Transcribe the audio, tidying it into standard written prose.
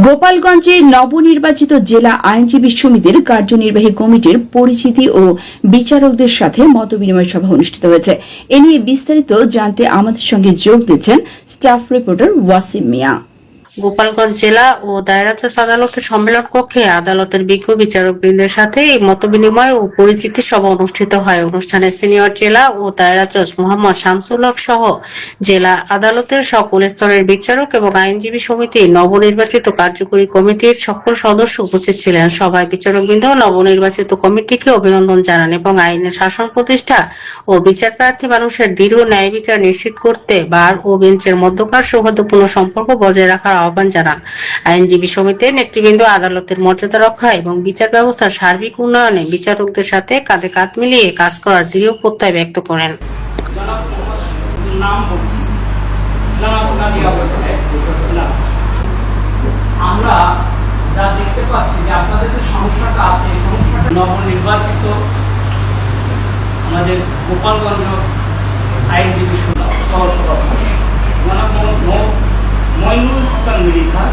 গোপালগঞ্জে নবনির্বাচিত জেলা আইনজীবী সমিতির কার্যনির্বাহী কমিটির পরিচিতি ও বিচারকদের সাথে মতবিনিময় সভা অনুষ্ঠিত হয়েছে। এ নিয়ে বিস্তারিত জানতে আমাদের সঙ্গে যোগ দিচ্ছেন স্টাফ রিপোর্টার ওয়াসিম মিয়া। গোপালগঞ্জ জেলা ও দায়রা জজ আদালতের সম্মেলন কক্ষে আদালতের বিজ্ঞ বিচারকবৃন্দের সাথে এই মতবিনিময় ও পরিচিতি সভা অনুষ্ঠিত হয়। অনুষ্ঠানে সিনিয়র জেলা ও দায়রা জজ মোহাম্মদ শামসুল হক সহ জেলা আদালতের সকল স্তরের বিচারক এবং আইনজীবী সমিতির নবনির্বাচিত কার্যকরী কমিটির সকল সদস্য উপস্থিত ছিলেন। সভায় বিচারকবৃন্দ নবনির্বাচিত কমিটিকে অভিনন্দন জানান এবং আইনের শাসন প্রতিষ্ঠা ও বিচার প্রার্থী মানুষের দৃঢ় ন্যায় বিচার নিশ্চিত করতে বার ও বেঞ্চের মধ্যকার সৌহার্দ্যপূর্ণ সম্পর্ক বজায় রাখার আহ্বান জানান। আইনজীবী সমিতির নেতৃবৃন্দ আদালতের মর্যাদা রক্ষা এবং বিচার ব্যবস্থার সার্বিক উন্নয়নে বিচারকদের সাথে কাঁধে কাঁধ মিলিয়ে কাজ করার দৃঢ় প্রত্যয় ব্যক্ত করেন। আমরা যা দেখতে পাচ্ছি যে আপনাদের যে সমস্যাটা আছে, সমস্যাটা নবনির্বাচিত আমাদের গোপালগঞ্জ আইনজীবী সহসভাপতি জনাব মইনুল হাসান মৃধা